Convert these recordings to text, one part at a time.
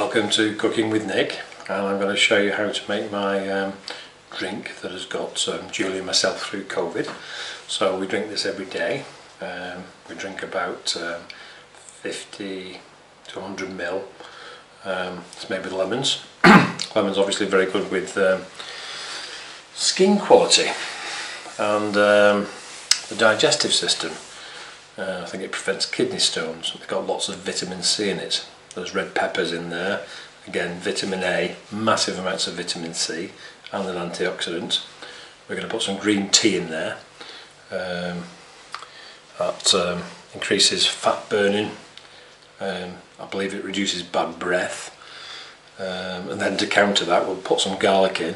Welcome to Cooking with Nick, and I'm going to show you how to make my drink that has got Julie and myself through COVID. So we drink this every day. We drink about 50 to 100 ml. It's made with lemons. Lemons obviously very good with skin quality and the digestive system. I think it prevents kidney stones. It's got lots of vitamin C in it. There's red peppers in there, again vitamin A, massive amounts of vitamin C and an antioxidant. We're going to put some green tea in there. That increases fat burning. I believe it reduces bad breath. And then to counter that, we'll put some garlic in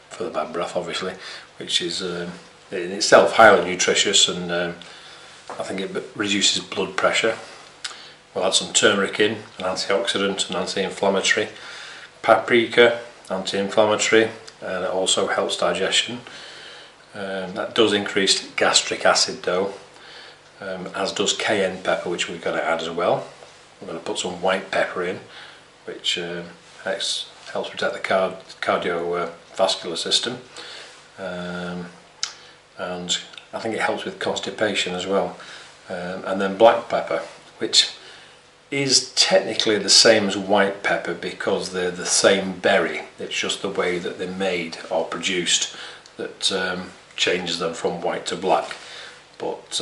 for the bad breath, obviously, which is in itself highly nutritious, and I think it reduces blood pressure. We'll add some turmeric in, an antioxidant and anti-inflammatory. Paprika, anti-inflammatory, and it also helps digestion. That does increase gastric acid though, as does cayenne pepper, which we've got to add as well. We're going to put some white pepper in, which helps protect the cardiovascular system, and I think it helps with constipation as well. And then black pepper, which is technically the same as white pepper because they're the same berry. It's just the way that they're made or produced that changes them from white to black. But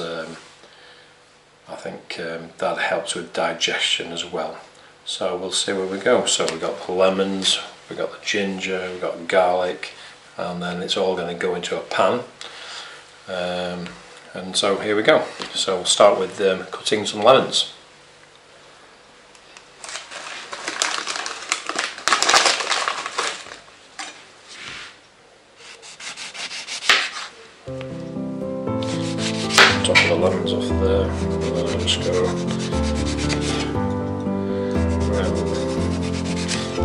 I think that helps with digestion as well. So we'll see where we go. So we've got the lemons, we've got the ginger, we've got garlic, and then it's all going to go into a pan. And so here we go. So we'll start with cutting some lemons. Top of the lemons off there, and then I'll just go around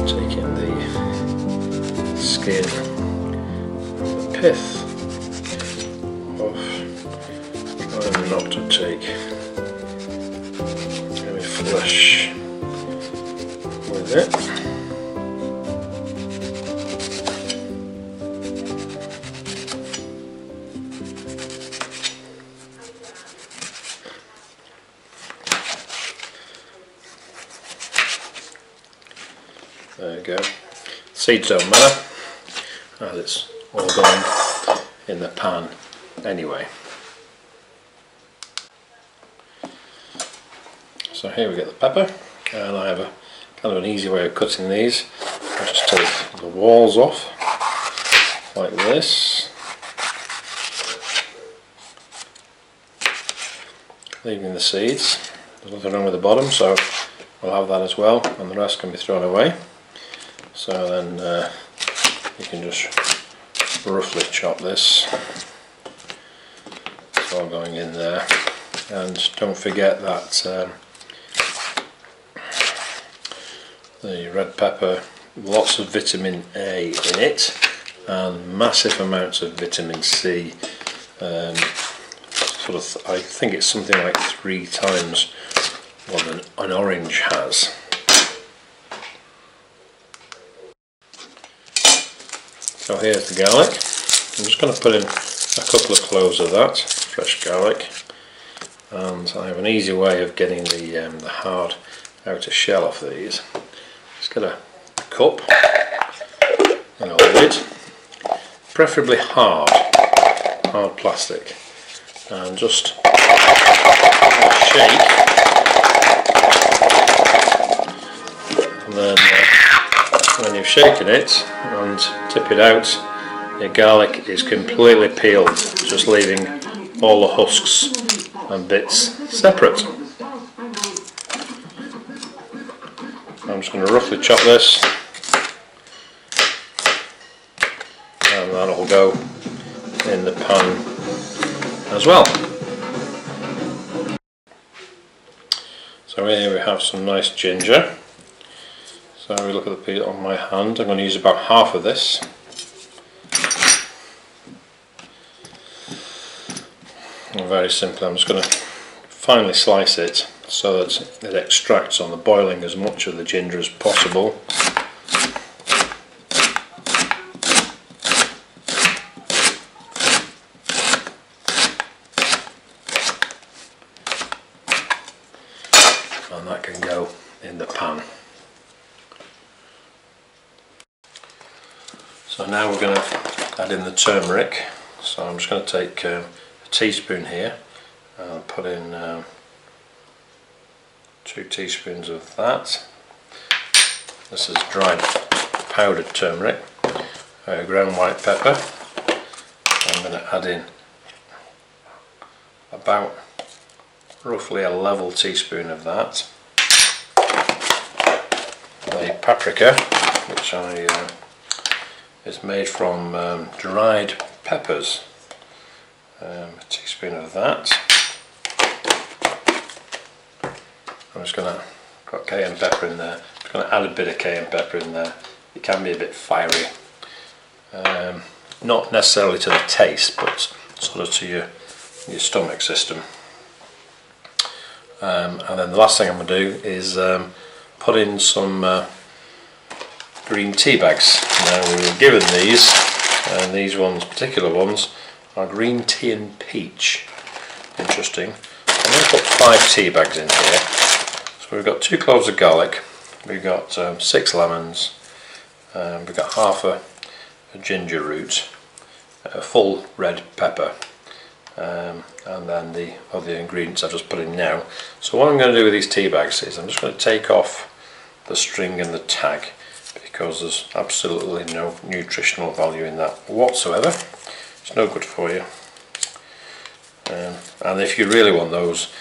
taking the skin and the pith off. And not to take any flesh with it. There you go. Seeds don't matter, as it's all going in the pan anyway. So here we get the pepper, and I have a kind of an easy way of cutting these. I just take the walls off like this, leaving the seeds. There's nothing wrong with the bottom, so we'll have that as well, and the rest can be thrown away. So then you can just roughly chop this. It's all going in there, and don't forget that the red pepper, lots of vitamin A in it and massive amounts of vitamin C. I think it's something like 3 times what an orange has. So here's the garlic. I'm just going to put in a couple of cloves of that, fresh garlic, and I have an easy way of getting the hard outer shell off these. Just get a cup and a lid, preferably hard plastic, and just shake, and then when you've shaken it and tip it out, your garlic is completely peeled, just leaving all the husks and bits separate. I'm just going to roughly chop this, and that'll go in the pan as well. So here we have some nice ginger. So we look at the peel on my hand. I'm going to use about half of this. And very simply, I'm just going to finely slice it so that it extracts on the boiling as much of the ginger as possible. And that can go in the pan. So now we're going to add in the turmeric. So I'm just going to take a teaspoon here and put in 2 teaspoons of that. This is dried powdered turmeric, ground white pepper. I'm going to add in about roughly a level teaspoon of that. The paprika, which is made from dried peppers, a teaspoon of that. I'm just going to put cayenne pepper in there. I'm just going to add a bit of cayenne pepper in there. It can be a bit fiery, not necessarily to the taste, but sort of to your stomach system. And then the last thing I'm going to do is put in some green tea bags. Now we were given these, and these ones, particular ones, are green tea and peach. Interesting. I'm going to put 5 tea bags in here. So we've got 2 cloves of garlic, we've got 6 lemons, we've got half a ginger root, a full red pepper, and then the other ingredients I've just put in now. So what I'm going to do with these tea bags is I'm just going to take off the string and the tag, because there's absolutely no nutritional value in that whatsoever. It's no good for you, and if you really want those,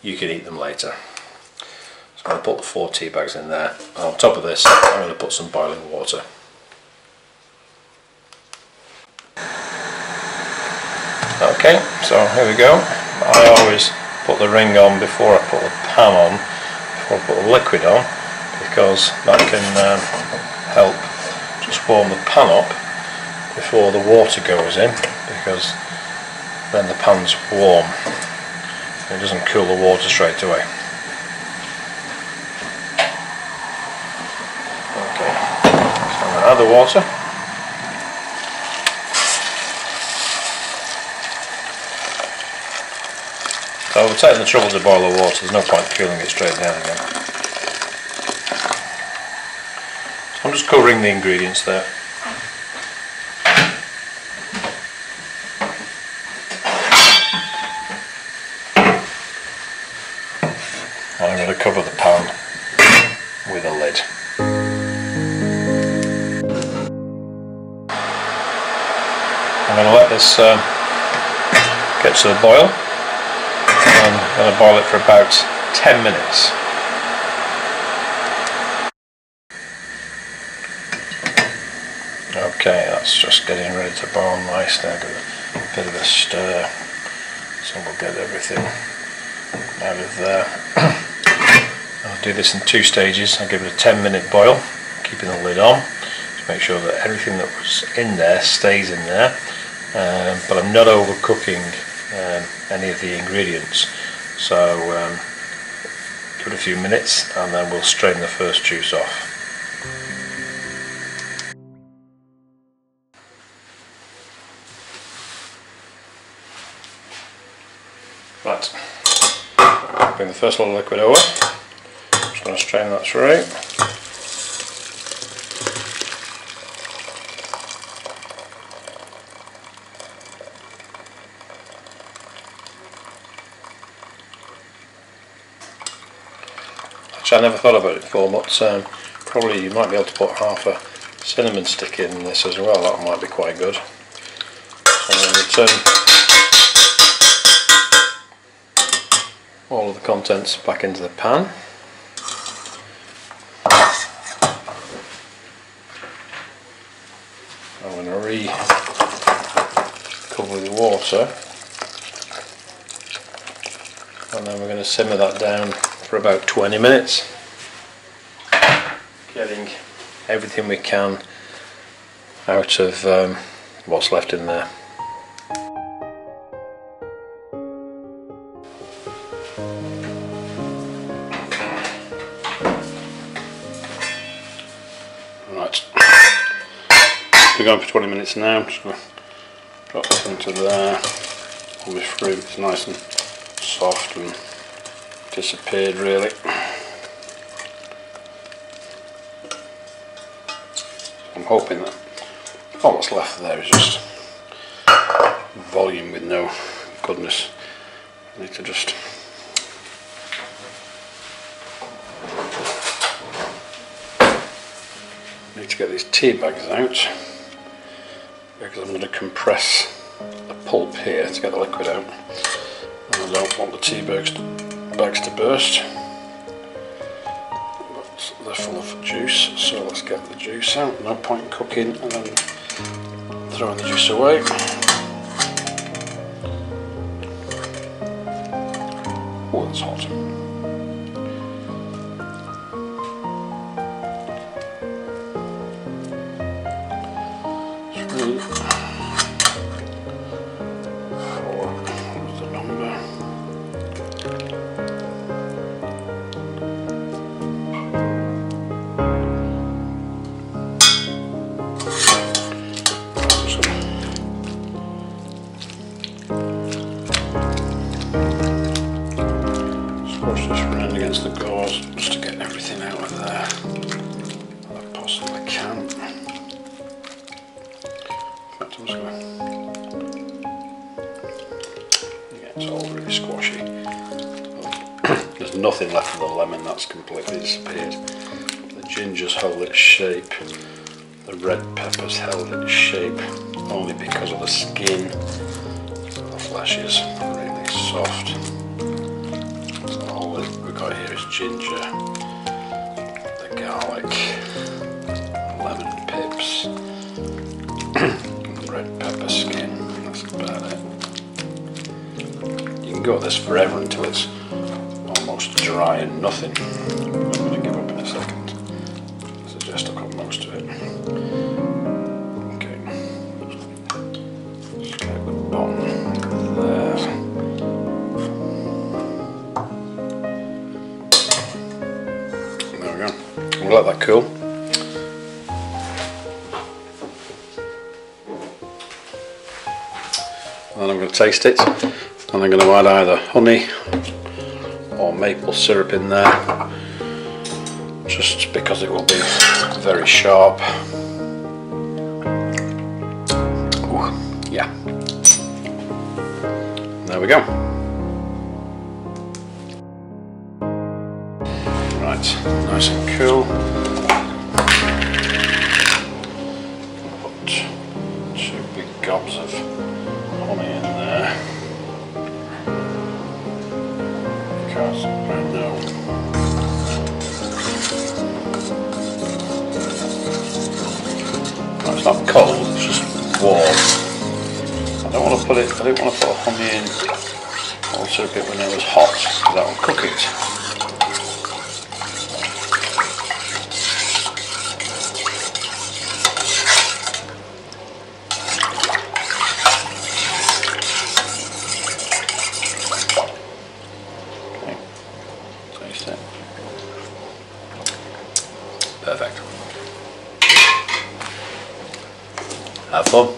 you can eat them later. So I'm going to put the 4 tea bags in there, and on top of this I'm going to put some boiling water. Okay, so here we go. I always put the ring on before I put the pan on, before I put the liquid on, because that can help just warm the pan up before the water goes in, because then the pan's warm and it doesn't cool the water straight away. Okay, so I'm going to add the water. So we're taking the trouble to boil the water, there's no point cooling it straight down again. So I'm just covering the ingredients there. And I'm going to cover the pan with a lid. I'm going to let this get to a boil, and I'm going to boil it for about 10 minutes. Okay, that's just getting ready to boil nice now. Give it a bit of a stir, so we'll get everything out of there. I'll do this in 2 stages. I'll give it a 10-minute boil, keeping the lid on to make sure that everything that was in there stays in there, but I'm not overcooking any of the ingredients. So give it a few minutes and then we'll strain the first juice off. Right, bring the first little liquid over. Just going to strain that through. Actually, I never thought about it before, but probably you might be able to put half a cinnamon stick in this as well. That might be quite good. So I'm going to return all of the contents back into the pan. I'm going to re-cover with water, and then we're going to simmer that down for about 20 minutes, getting everything we can out of what's left in there. Right, we're going for 20 minutes now. Just going to drop this into there. All this fruit is nice and soft and disappeared really. I'm hoping that all that's left there is just volume with no goodness. I need to just get these tea bags out because I'm going to compress the pulp here to get the liquid out, and I don't want the tea bags to burst. But they're full of juice, so let's get the juice out. No point cooking and then throwing the juice away. Oh, that's hot. Push this round against the gauze just to get everything out of there that I possibly can. In fact, I'm just going to... Yeah, it's all really squashy. There's nothing left of the lemon, that's completely disappeared. The ginger's held its shape. The red pepper's held its shape only because of the skin. The flesh is really soft. All we've got here is ginger, the garlic, lemon pips, and the red pepper skin. That's about it. You can go at this forever until it's almost dry and nothing. I'm going to give up in a second. I suggest I got most of it. Okay, just get the bottom there. We'll let that cool. And then I'm going to taste it, and I'm going to add either honey or maple syrup in there, just because it will be very sharp. Ooh, yeah. There we go. Right, nice and cool. Put 2 big gobs of honey in there, because I know it's not cold, it's just warm. I didn't want to put honey in or syrup it when it was hot, because that will cook it. Perfect. Have fun.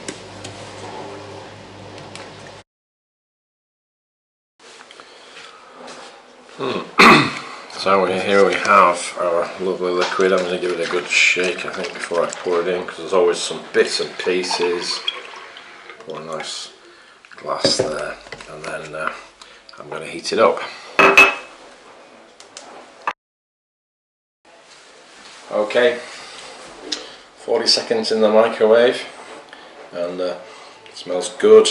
So here we have our lovely liquid. I'm going to give it a good shake, I think, before I pour it in, because there's always some bits and pieces. Pour a nice glass there, and then I'm going to heat it up. Okay, 40 seconds in the microwave, and it smells good.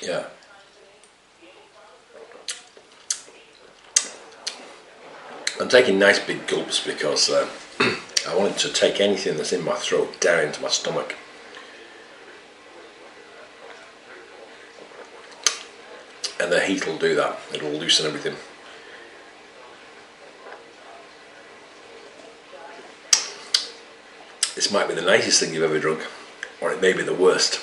Yeah. I'm taking nice big gulps because I wanted to take anything that's in my throat down into my stomach. And the heat will do that, it'll loosen everything. This might be the nicest thing you've ever drunk, or it may be the worst.